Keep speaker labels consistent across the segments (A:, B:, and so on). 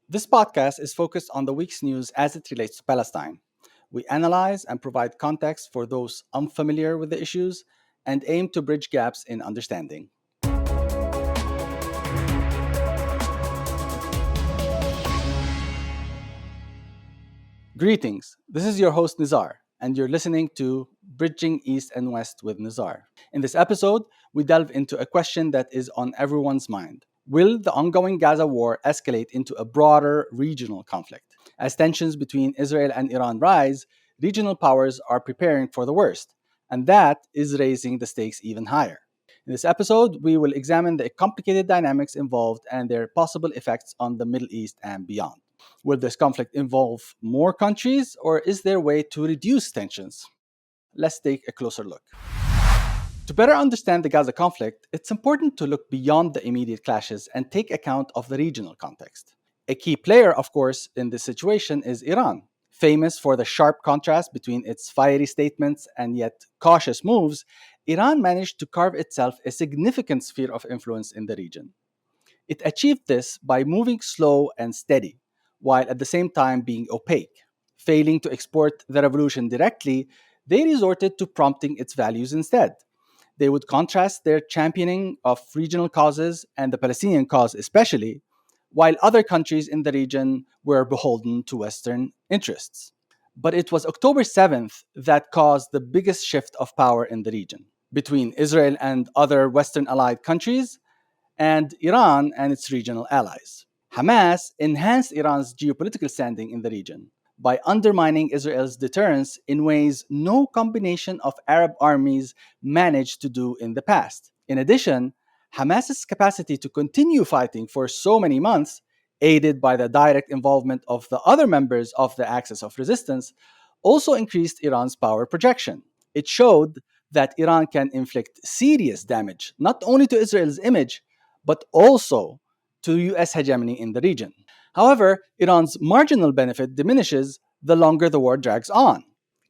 A: This podcast is focused on the week's news as it relates to Palestine. We analyze and provide context for those unfamiliar with the issues and aim to bridge gaps in understanding. Greetings, this is your host Nizar, and you're listening to Bridging East and West with Nizar. In this episode, we delve into a question that is on everyone's mind. Will the ongoing Gaza war escalate into a broader regional conflict? As tensions between Israel and Iran rise, regional powers are preparing for the worst, and that is raising the stakes even higher. In this episode, we will examine the complicated dynamics involved and their possible effects on the Middle East and beyond. Will this conflict involve more countries, or is there a way to reduce tensions? Let's take a closer look. To better understand the Gaza conflict, it's important to look beyond the immediate clashes and take account of the regional context. A key player, of course, in this situation is Iran. Famous for the sharp contrast between its fiery statements and yet cautious moves, Iran managed to carve itself a significant sphere of influence in the region. It achieved this by moving slow and steady, while at the same time being opaque. Failing to export the revolution directly, they resorted to prompting its values instead. They would contrast their championing of regional causes and the Palestinian cause especially, while other countries in the region were beholden to Western interests. But it was October 7th that caused the biggest shift of power in the region. Between Israel and other Western allied countries, and Iran and its regional allies. Hamas enhanced Iran's geopolitical standing in the region by undermining Israel's deterrence in ways no combination of Arab armies managed to do in the past. In addition, Hamas's capacity to continue fighting for so many months, aided by the direct involvement of the other members of the Axis of Resistance, also increased Iran's power projection. It showed that Iran can inflict serious damage not only to Israel's image, but also to US hegemony in the region. However, Iran's marginal benefit diminishes the longer the war drags on.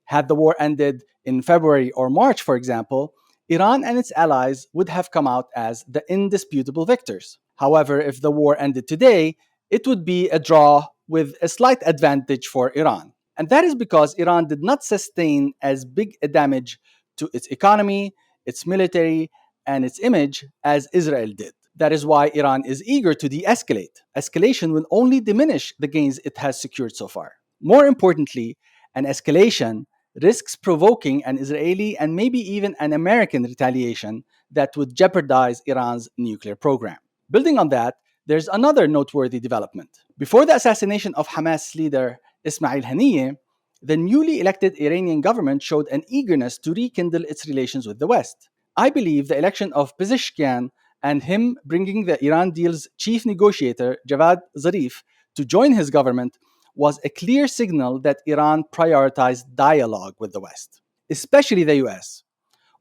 A: Had the war ended in February or March, for example, Iran and its allies would have come out as the indisputable victors. However, if the war ended today, it would be a draw with a slight advantage for Iran. And that is because Iran did not sustain as big a damage to its economy, its military, and its image as Israel did. That is why Iran is eager to de escalate. Escalation will only diminish the gains it has secured so far. More importantly, an escalation risks provoking an Israeli and maybe even an American retaliation that would jeopardize Iran's nuclear program. Building on that, there's another noteworthy development. Before the assassination of Hamas leader Ismail Haniyeh, the newly elected Iranian government showed an eagerness to rekindle its relations with the West. I believe the election of Pezeshkian and him bringing the Iran deal's chief negotiator, Javad Zarif, to join his government was a clear signal that Iran prioritized dialogue with the West, especially the US,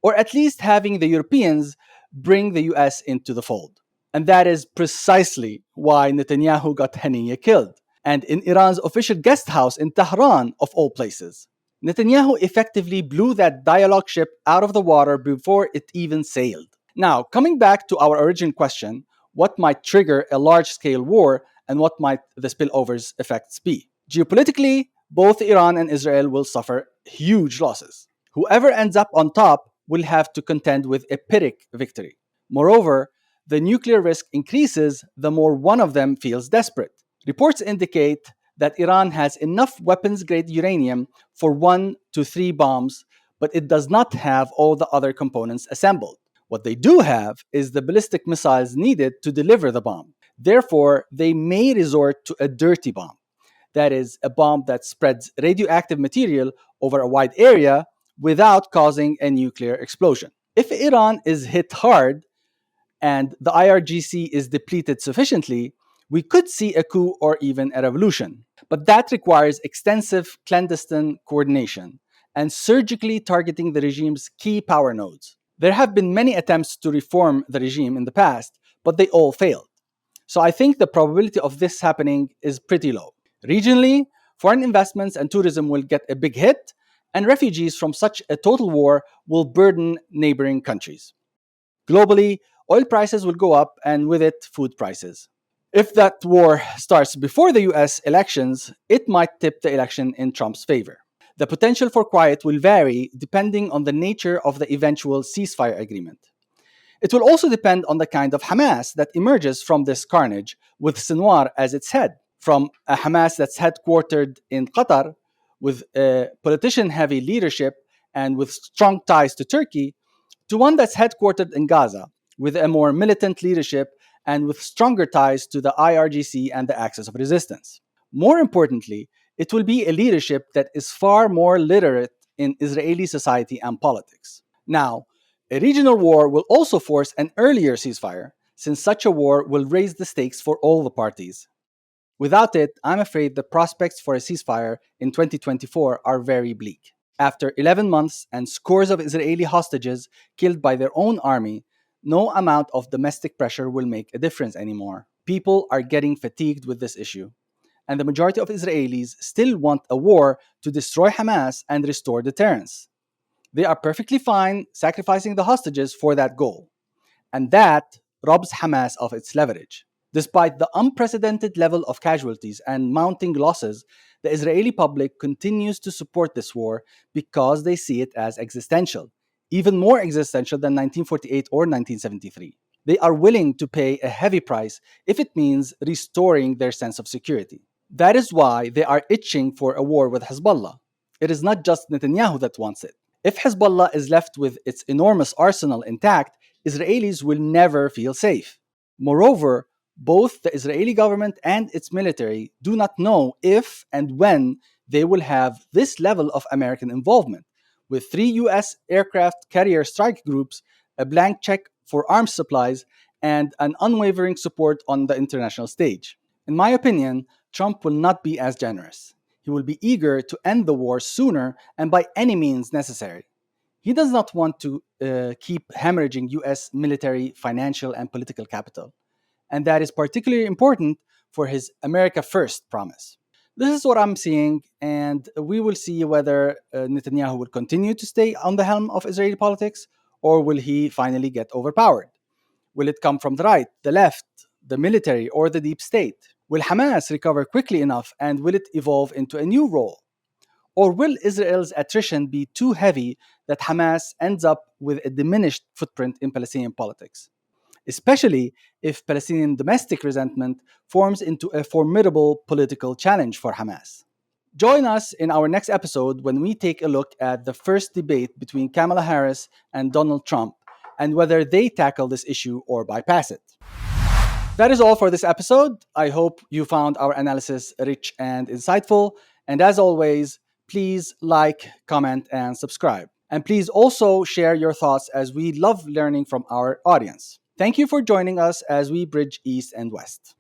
A: or at least having the Europeans bring the US into the fold. And that is precisely why Netanyahu got Haniyeh killed, and in Iran's official guest house in Tehran, of all places. Netanyahu effectively blew that dialogue ship out of the water before it even sailed. Now, coming back to our original question, what might trigger a large scale war and what might the spillovers effects be? Geopolitically, both Iran and Israel will suffer huge losses. Whoever ends up on top will have to contend with a Pyrrhic victory. Moreover, the nuclear risk increases the more one of them feels desperate. Reports indicate that Iran has enough weapons grade uranium for 1 to 3 bombs, but it does not have all the other components assembled. What they do have is the ballistic missiles needed to deliver the bomb. Therefore, they may resort to a dirty bomb. That is, a bomb that spreads radioactive material over a wide area without causing a nuclear explosion. If Iran is hit hard and the IRGC is depleted sufficiently, we could see a coup or even a revolution. But that requires extensive clandestine coordination and surgically targeting the regime's key power nodes. There have been many attempts to reform the regime in the past, but they all failed. So I think the probability of this happening is pretty low. Regionally, foreign investments and tourism will get a big hit, and refugees from such a total war will burden neighboring countries. Globally, oil prices will go up, and with it, food prices. If that war starts before the US elections, it might tip the election in Trump's favor. The potential for quiet will vary depending on the nature of the eventual ceasefire agreement. It will also depend on the kind of Hamas that emerges from this carnage, with Sinwar as its head. From a Hamas that's headquartered in Qatar, with a politician heavy leadership and with strong ties to Turkey, to one that's headquartered in Gaza, with a more militant leadership and with stronger ties to the IRGC and the Axis of Resistance. More importantly, it will be a leadership that is far more literate in Israeli society and politics. Now, a regional war will also force an earlier ceasefire, since such a war will raise the stakes for all the parties. Without it, I'm afraid the prospects for a ceasefire in 2024 are very bleak. After 11 months and scores of Israeli hostages killed by their own army, no amount of domestic pressure will make a difference anymore. People are getting fatigued with this issue, and the majority of Israelis still want a war to destroy Hamas and restore deterrence. They are perfectly fine sacrificing the hostages for that goal, and that robs Hamas of its leverage. Despite the unprecedented level of casualties and mounting losses, the Israeli public continues to support this war because they see it as existential, even more existential than 1948 or 1973. They are willing to pay a heavy price if it means restoring their sense of security. That is why they are itching for a war with Hezbollah. It is not just Netanyahu that wants it. If Hezbollah is left with its enormous arsenal intact, Israelis will never feel safe. Moreover, both the Israeli government and its military do not know if and when they will have this level of American involvement, with 3 US aircraft carrier strike groups, a blank check for arms supplies, and an unwavering support on the international stage. In my opinion, Trump will not be as generous. He will be eager to end the war sooner and by any means necessary. He does not want to keep hemorrhaging US military, financial, and political capital. And that is particularly important for his America First promise. This is what I'm seeing, and we will see whether Netanyahu will continue to stay on the helm of Israeli politics or will he finally get overpowered. Will it come from the right, the left, the military, or the deep state? Will Hamas recover quickly enough and will it evolve into a new role? Or will Israel's attrition be too heavy that Hamas ends up with a diminished footprint in Palestinian politics? Especially if Palestinian domestic resentment forms into a formidable political challenge for Hamas. Join us in our next episode when we take a look at the first debate between Kamala Harris and Donald Trump and whether they tackle this issue or bypass it. That is all for this episode. I hope you found our analysis rich and insightful. And as always, please like, comment, and subscribe. And please also share your thoughts as we love learning from our audience. Thank you for joining us as we bridge East and West.